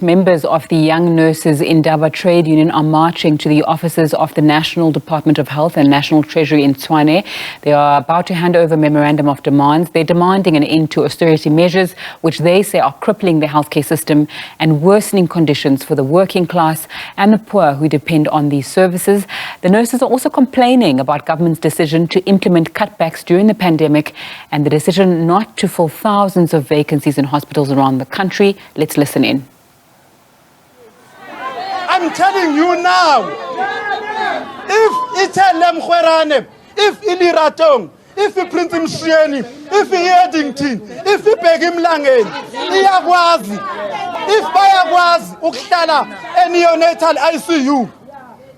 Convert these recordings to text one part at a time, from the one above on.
Members of the Young Nurses Indaba Trade Union are marching to the offices of the National Department of Health and National Treasury in Tshwane. They are about to hand over a memorandum of demands. They're demanding an end to austerity measures, which they say are crippling the healthcare system and worsening conditions for the working class and the poor who depend on these services. The nurses are also complaining about government's decision to implement cutbacks during the pandemic and the decision not to fill thousands of vacancies in hospitals around the country. Let's listen in. I'm telling you now, if Italian Khwerane, if Iliratong, if Prince Mshieni, if Eddington, if Begim Langen, Iyakwazi, if Bayakwazi, Ukhlala, neonatal ICU,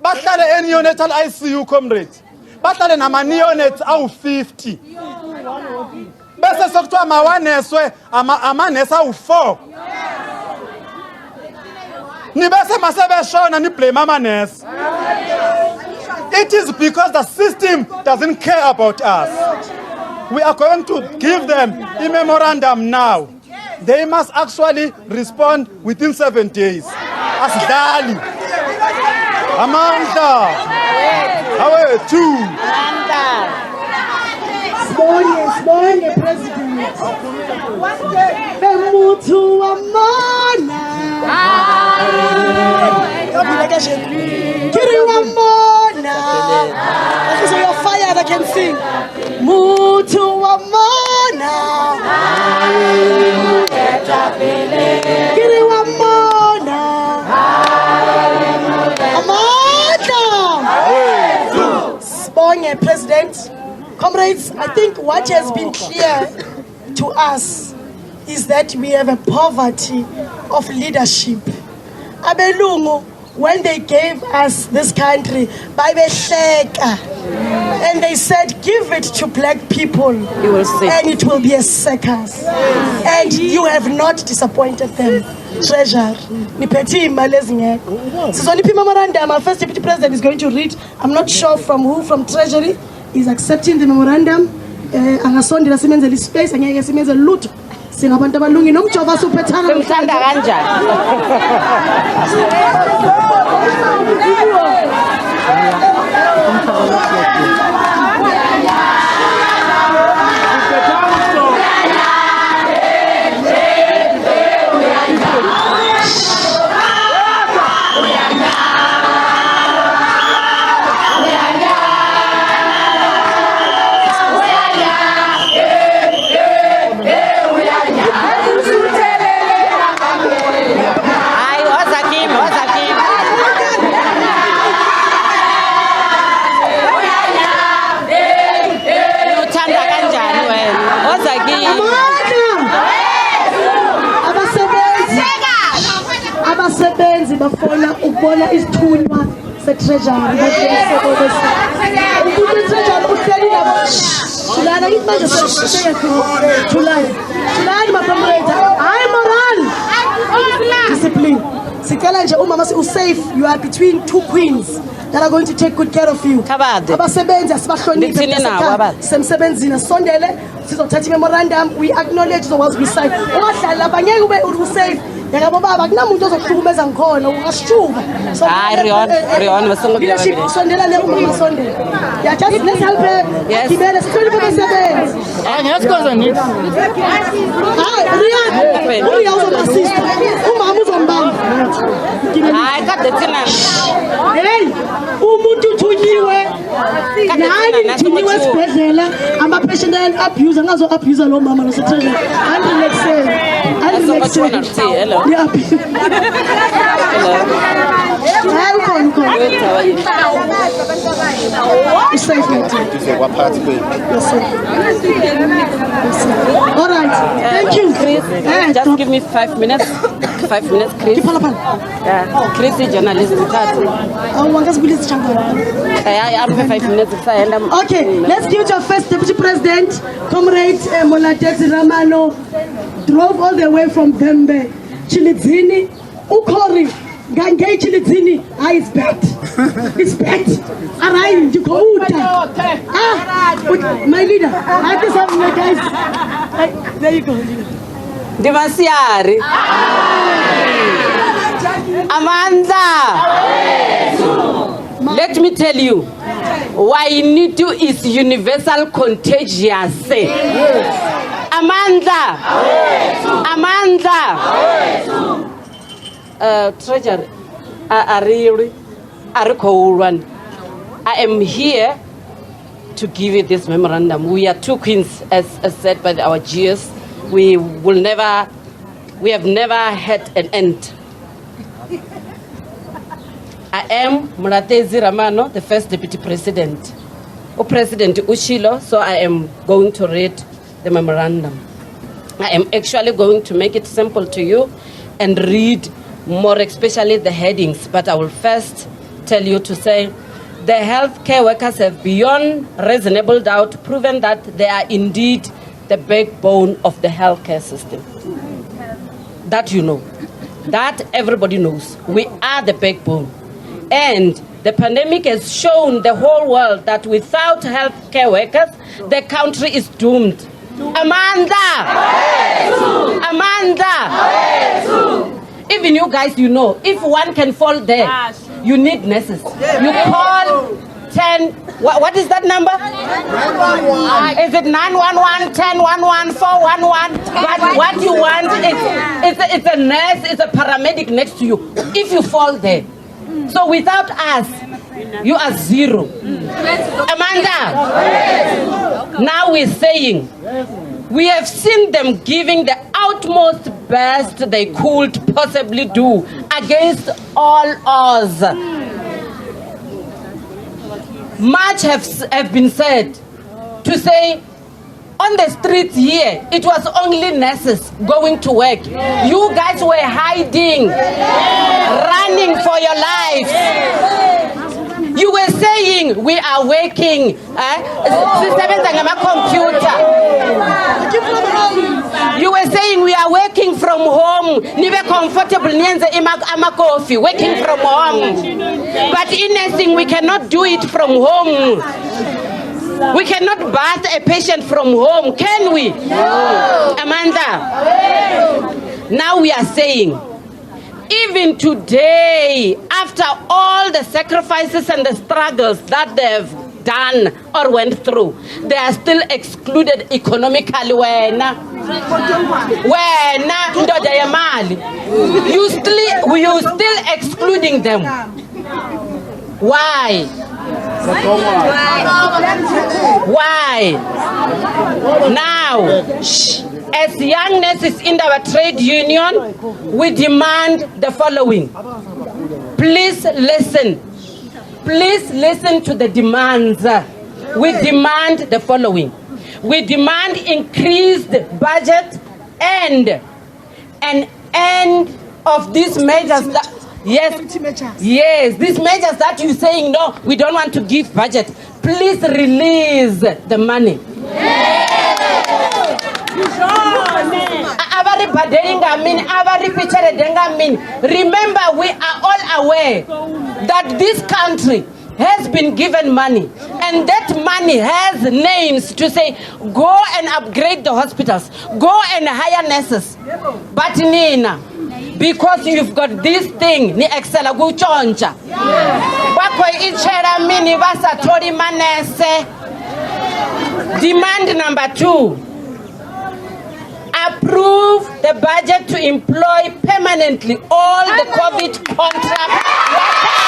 Bahlala neonatal ICU, comrades, Bahlala nama neonates awu 50. Bese sokuthiwa mawaneswe amanesi awu 4. It is because the system doesn't care about us. We are going to give them a memorandum now. They must actually respond within 7 days. As Dali. Amanda. How 2. Sibonge President. Bemutu wamona. Kiri wamona. So you're fired, I can sing. Mutu wamona. Kiri wamona. Amanda. Sibonge President. Comrades, I think what has been clear to us is that we have a poverty of leadership. Abelungu, when they gave us this country, and they said, give it to black people, you will see, and it will be a circus. And you have not disappointed them. Treasury. Memorandum. Our first deputy president is going to read. I'm not sure from who, from Treasury, is accepting the memorandum. Angasondela simenzele space angeke simenzele lutho. Singabantu abalungi nomjova suphethana umhlanda kanjani. Abasebenzi bafuna ukubona isithunywa se-Treasury. Treasury uhleli nabo. Thulani akithi manje Thulani ma-comrades. Hayi moral. Discipline. Sicela nje umama usafe, you are between two queens that are going to take good care of you. Abasebenzi asibahloniphe semsebenzini sondele sizothatha memorandum, we acknowledge the words we sign. Ungahlali lapha ngeke ube usafe. Yabo baba kunamuntu ozokuhlukumeza ngikhona ungasishuka. Rion wasongela sondela le umama sondela. Yeah, just let's help her. Gibele sihloniphe abasebenzi. Ngiyasikhonza ngithi. Rion uzomasista. Umama uzombamba. Hayi kade thina. Hey, umuntu uthunyiwe. Nani uthunyiwe esibhedlela ama-patient abuse angazo abuse lo mama lo se-Treasury. Hello. It's safe. All right. Thank you. Chris, just give me 5 minutes. 5 minutes, Chris. Yeah. Chris is journalism. I'm 5 minutes. Okay, let's give it to our first deputy president, Comrade Molatesi Ramano. Drove all the way from Bembe, Chilidzini, Ukori, Gange Chilidzini. It's bad. It's bad. Alright, you go. My leader. I just have my guys. There you go. Dimasiari. Amanda. Let me tell you, why NITU is universal contagious. Amanda. Treasury. I am here to give you this memorandum. We are two queens, as said by our GS. We have never had an end. I am Muratezi Ramano, the first deputy president. President Ushilo, so I am going to read the memorandum. I am actually going to make it simple to you and read more especially the headings, but I will first tell you to say, the healthcare workers have beyond reasonable doubt proven that they are indeed the backbone of the healthcare system. That you know. That everybody knows. We are the backbone. And the pandemic has shown the whole world that without healthcare workers, the country is doomed. Amanda! Even you guys, you know, if one can fall there, you need nurses. You call 10, what is that number? 911. Is it 911, 1011, 411? But what you want is it's a nurse, it's a paramedic next to you. If you fall there. So without us, you are zero. Amanda, now we're saying, we have seen them giving the utmost best they could possibly do against all odds. Much have been said to say, on the streets here, it was only nurses going to work. You guys were hiding, running for your lives. You were saying, we are working. You were saying, we are working from home. Nibe comfortable, coffee, working from home. But in nursing, we cannot do it from home. We cannot bath a patient from home, can we? No. Amanda, now we are saying, even today, after all the sacrifices and the struggles that they have done or went through, they are still excluded economically. We are still excluding them. Why? Why? Now, as young nurses in our trade union, we demand the following. Please listen. Please listen to the demands. We demand the following. We demand increased budget and an end of these measures that, yes, these measures that you're saying, no, we don't want to give budget. Please release the money. Remember, we are all aware that this country has been given money, and that money has names to say, go and upgrade the hospitals, go and hire nurses. But Nina, because you've got this thing, ni excella guchoncha. Bako ichera mini basa tori manese. Demand number 2. Approve the budget to employ permanently all the COVID contract workers.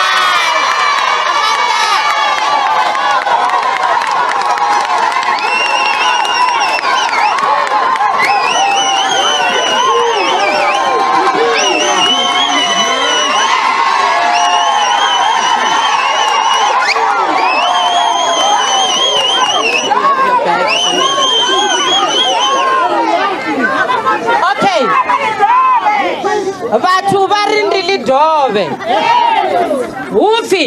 Vatu varindili dove. Ufi,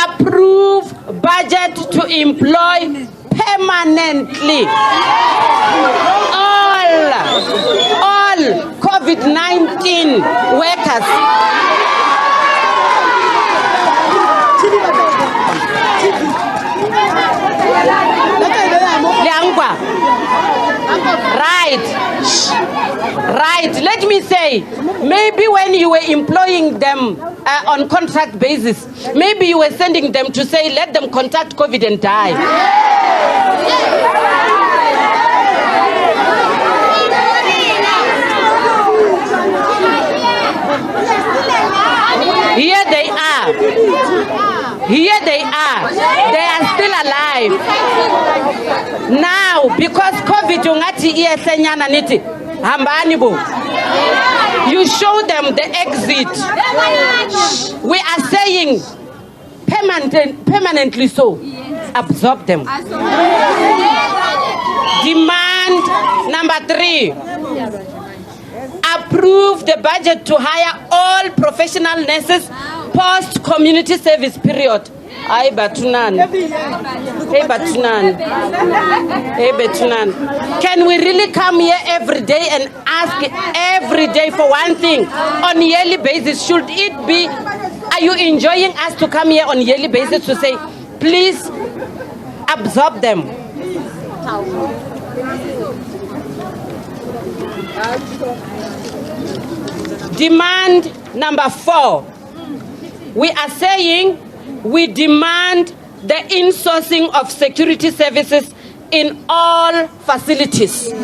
approve budget to employ permanently all COVID-19 workers. Right. Right, let me say, maybe when you were employing them on contract basis, maybe you were sending them to say, let them contact COVID and die. Here they are. Here they are. They are still alive. Now, because COVID you show them the exit. We are saying permanently so. Absorb them. Demand number 3. Approve the budget to hire all professional nurses post community service period. Hey Batunan. Can we really come here every day and ask every day for one thing on a yearly basis? Should it be, are you enjoying us to come here on a yearly basis to say, please absorb them? Demand number 4. We are saying we demand the insourcing of security services in all facilities. We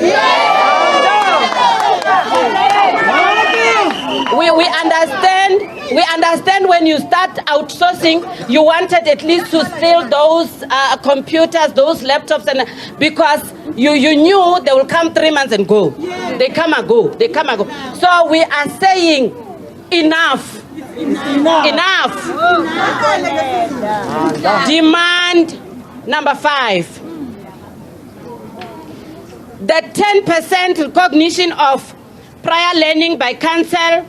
understand when you start outsourcing, you wanted at least to steal those computers, those laptops, and because you knew they will come 3 months and go. They come and go. They come and go. So we are saying enough. Enough. Demand number 5. The 10% recognition of prior learning by council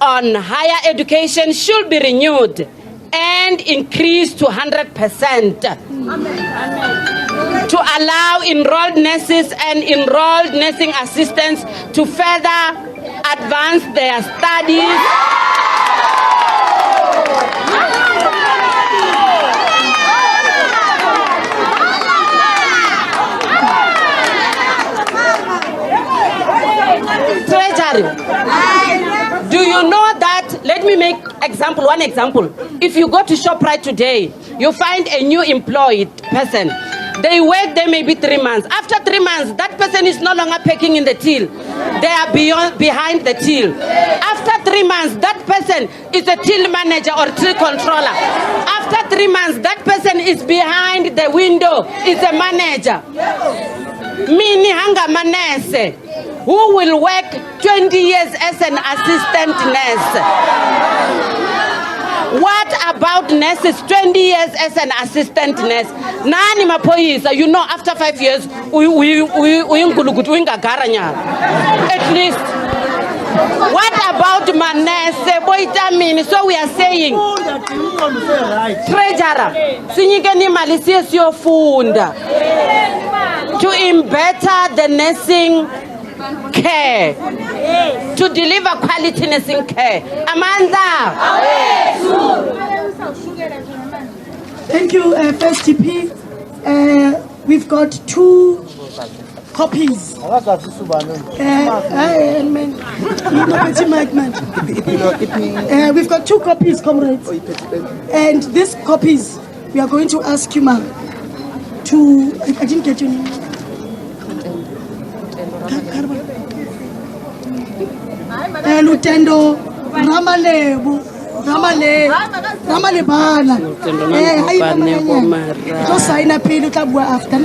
on higher education should be renewed and increased to 100% to allow enrolled nurses and enrolled nursing assistants to further advance their studies. Treasury. Do you know that? Let me make one example. If you go to ShopRite today, you find a new employed person. They work there maybe 3 months. After 3 months, that person is no longer packing in the till. They are behind the till. After 3 months, that person is a till manager or till controller. After 3 months, that person is behind the window, is a manager. Mini hanga manese, who will work 20 years as an assistant nurse. What about nurses 20 years as an assistant nurse? Nani mapoyisa, you know, after 5 years, at least. What about manese boitamini? So we are saying, Treasurer, sinyikeni malisiye siyofunda to better the nursing care, to deliver quality nursing care. Amanda. Thank you, First GP. We've got 2 copies. We've got 2 copies, comrades. And these copies, we are going to ask you, ma'am, to... I didn't get your name. Lutendo Ramalebu Ramalebana. So sign up in the after.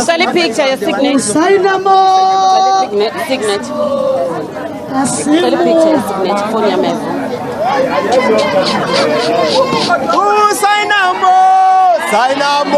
Sally picture your signature. Sign signature. Sally picture your signature for your man. Sign up,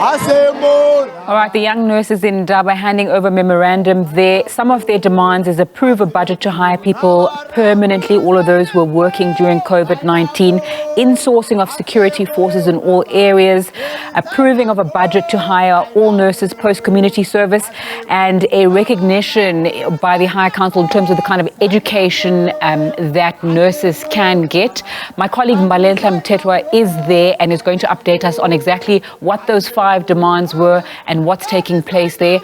Assemble. All right, the young nurses in Indaba handing over memorandum there. Some of their demands is approve a budget to hire people permanently, all of those who are working during COVID-19, insourcing of security forces in all areas, approving of a budget to hire all nurses post-community service, and a recognition by the Higher Council in terms of the kind of education that nurses can get. My colleague Mbalentla Mtetwa is there and is going to update us on exactly what those 5 demands were and what's taking place there.